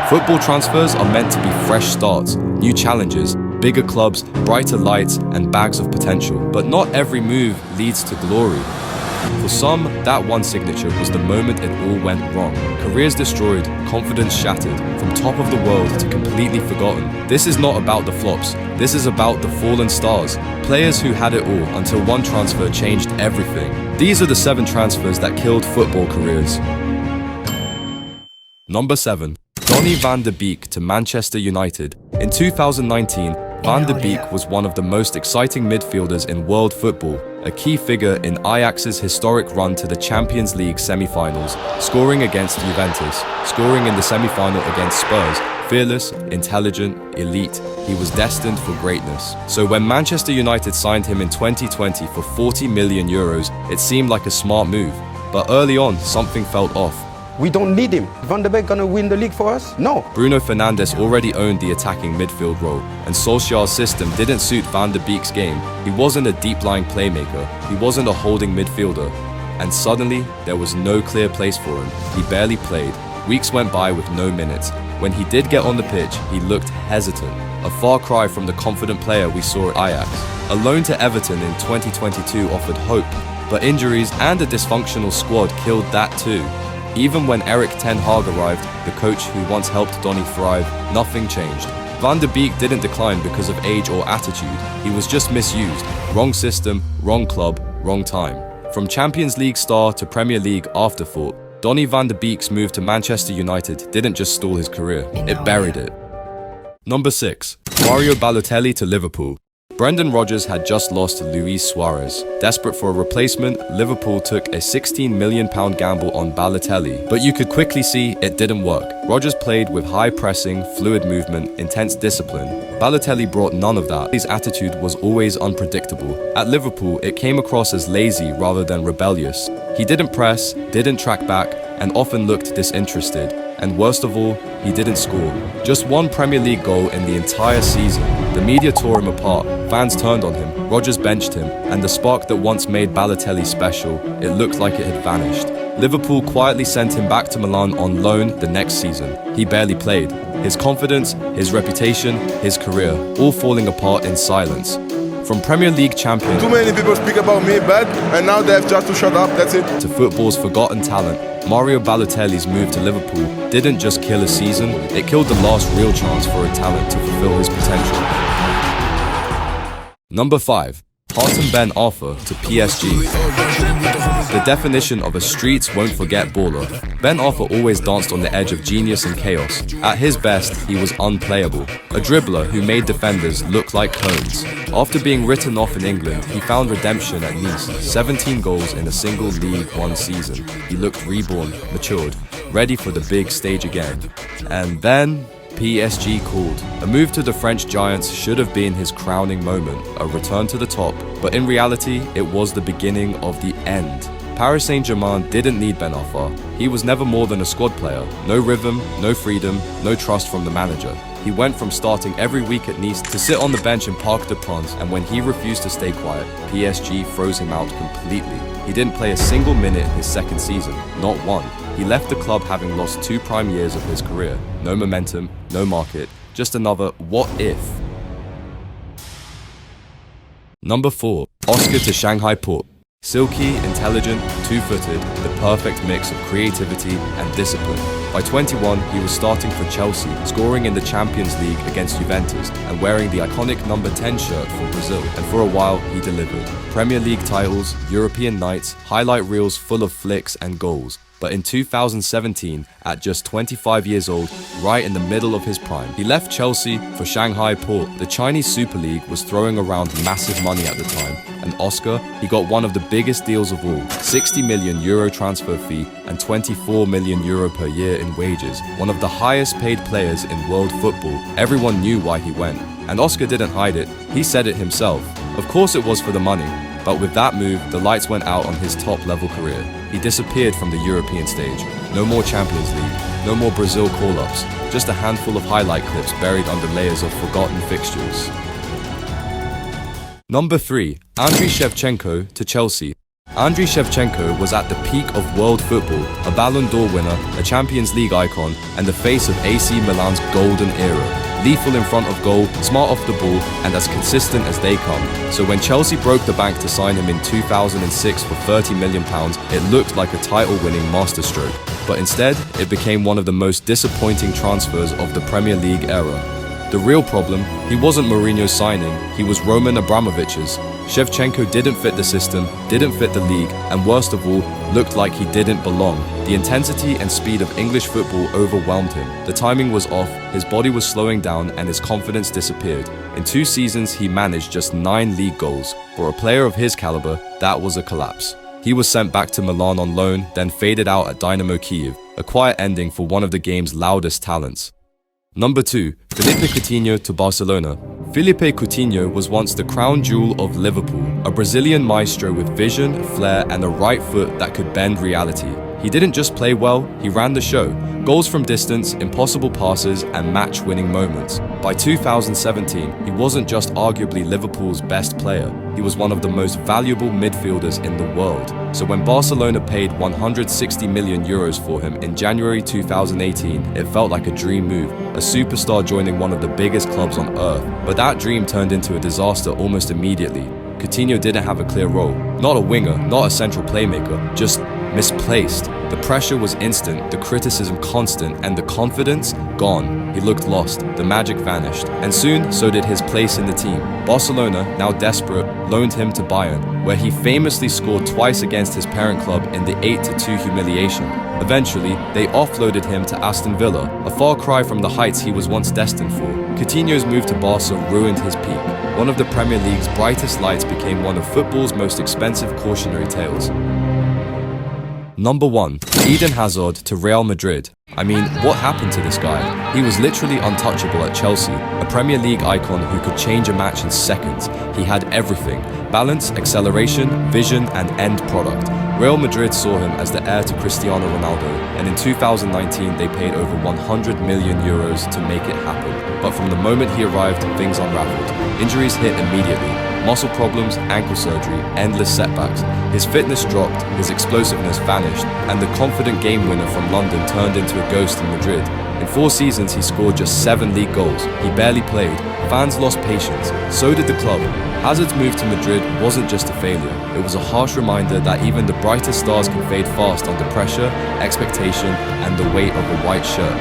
Football transfers are meant to be fresh starts, new challenges, bigger clubs, brighter lights, and bags of potential. But not every move leads to glory. For some, that one signature was the moment it all went wrong. Careers destroyed, confidence shattered, from top of the world to completely forgotten. This is not about the flops. This is about the fallen stars. Players who had it all until one transfer changed everything. These are the 7 transfers that killed football careers. Number 7. Donnie Vanbeek to Manchester United. In 2019, Vanbeek was one of the most exciting midfielders in world football, a key figure in Ajax's historic run to the Champions League semi-finals, scoring against Juventus, scoring in the semi-final against Spurs. Fearless, intelligent, elite, he was destined for greatness. So when Manchester United signed him in 2020 for €40 million, it seemed like a smart move. But early on, something felt off. We don't need him. Van de Beek gonna win the league for us? No. Bruno Fernandes already owned the attacking midfield role, and Solskjaer's system didn't suit Van de Beek's game. He wasn't a deep-lying playmaker, he wasn't a holding midfielder. And suddenly, there was no clear place for him. He barely played. Weeks went by with no minutes. When he did get on the pitch, he looked hesitant, a far cry from the confident player we saw at Ajax. A loan to Everton in 2022 offered hope, but injuries and a dysfunctional squad killed that too. Even when Erik ten Hag arrived, the coach who once helped Donny thrive, nothing changed. Van de Beek didn't decline because of age or attitude. He was just misused. Wrong system, wrong club, wrong time. From Champions League star to Premier League afterthought, Donny Van de Beek's move to Manchester United didn't just stall his career, it buried it. Number 6. Mario Balotelli to Liverpool. Brendan Rodgers had just lost Luis Suarez. Desperate for a replacement, Liverpool took a £16 million gamble on Balotelli, but you could quickly see it didn't work. Rodgers played with high pressing, fluid movement, intense discipline. Balotelli brought none of that. His attitude was always unpredictable. At Liverpool, it came across as lazy rather than rebellious. He didn't press, didn't track back, and often looked disinterested. And worst of all, he didn't score. Just one Premier League goal in the entire season. The media tore him apart, fans turned on him, Rodgers benched him, and the spark that once made Balotelli special, it looked like it had vanished. Liverpool quietly sent him back to Milan on loan the next season. He barely played. His confidence, his reputation, his career, all falling apart in silence. From Premier League champion too many people speak about me bad, and now they have just to shut up, that's it. To football's forgotten talent, Mario Balotelli's move to Liverpool didn't just kill a season, it killed the last real chance for a talent to fulfill his potential. Number 5. Hatem Ben Arfa to PSG. The definition of a streets won't forget baller. Ben Arfa always danced on the edge of genius and chaos. At his best, he was unplayable. A dribbler who made defenders look like clones. After being written off in England, he found redemption at Nice. 17 goals in a single League One season. He looked reborn, matured, ready for the big stage again. And then PSG called. A move to the French giants should have been his crowning moment, a return to the top, but in reality, it was the beginning of the end. Paris Saint-Germain didn't need Ben Arfa. He was never more than a squad player. No rhythm, no freedom, no trust from the manager. He went from starting every week at Nice to sit on the bench in Parc des Princes, and when he refused to stay quiet, PSG froze him out completely. He didn't play a single minute in his second season, not one. He left the club having lost 2 prime years of his career. No momentum, no market, just another what if. Number 4. Oscar to Shanghai Port. Silky, intelligent, two-footed, the perfect mix of creativity and discipline. By 21, he was starting for Chelsea, scoring in the Champions League against Juventus, and wearing the iconic number 10 shirt for Brazil. And for a while, he delivered. Premier League titles, European nights, highlight reels full of flicks and goals. But in 2017, at just 25 years old, right in the middle of his prime, he left Chelsea for Shanghai Port. The Chinese Super League was throwing around massive money at the time, and Oscar, he got one of the biggest deals of all, €60 million transfer fee and €24 million per year in wages, one of the highest paid players in world football. Everyone knew why he went, and Oscar didn't hide it, he said it himself. Of course it was for the money. But with that move, the lights went out on his top-level career. He disappeared from the European stage. No more Champions League, no more Brazil call-ups, just a handful of highlight clips buried under layers of forgotten fixtures. Number 3. Andriy Shevchenko to Chelsea. Andriy Shevchenko was at the peak of world football, a Ballon d'Or winner, a Champions League icon, and the face of AC Milan's golden era. Lethal in front of goal, smart off the ball, and as consistent as they come. So when Chelsea broke the bank to sign him in 2006 for £30 million, it looked like a title-winning masterstroke. But instead, it became one of the most disappointing transfers of the Premier League era. The real problem, he wasn't Mourinho's signing, he was Roman Abramovich's. Shevchenko didn't fit the system, didn't fit the league, and worst of all, looked like he didn't belong. The intensity and speed of English football overwhelmed him. The timing was off, his body was slowing down, and his confidence disappeared. In 2 seasons, he managed just 9 league goals. For a player of his caliber, that was a collapse. He was sent back to Milan on loan, then faded out at Dynamo Kyiv, a quiet ending for one of the game's loudest talents. Number 2. Filipe Coutinho to Barcelona. Filipe Coutinho was once the crown jewel of Liverpool, a Brazilian maestro with vision, flair, and a right foot that could bend reality. He didn't just play well, he ran the show. Goals from distance, impossible passes, and match-winning moments. By 2017, he wasn't just arguably Liverpool's best player, he was one of the most valuable midfielders in the world. So when Barcelona paid €160 million for him in January 2018, it felt like a dream move, a superstar joining one of the biggest clubs on earth. But that dream turned into a disaster almost immediately. Coutinho didn't have a clear role. Not a winger, not a central playmaker, just misplaced. The pressure was instant, the criticism constant, and the confidence gone. He looked lost, the magic vanished, and soon so did his place in the team. Barcelona, now desperate, loaned him to Bayern, where he famously scored twice against his parent club in the 8-2 humiliation. Eventually, they offloaded him to Aston Villa, a far cry from the heights he was once destined for. Coutinho's move to Barca ruined his peak. One of the Premier League's brightest lights became one of football's most expensive cautionary tales. Number 1. Eden Hazard to Real Madrid. I mean, what happened to this guy? He was literally untouchable at Chelsea, a Premier League icon who could change a match in seconds. He had everything: balance, acceleration, vision, and end product. Real Madrid saw him as the heir to Cristiano Ronaldo, and in 2019 they paid over €100 million to make it happen. But from the moment he arrived, things unraveled. Injuries hit immediately. Muscle problems, ankle surgery, endless setbacks. His fitness dropped, his explosiveness vanished, and the confident game winner from London turned into a ghost in Madrid. In 4 seasons, he scored just 7 league goals. He barely played. Fans lost patience. So did the club. Hazard's move to Madrid wasn't just a failure. It was a harsh reminder that even the brightest stars can fade fast under pressure, expectation, and the weight of a white shirt.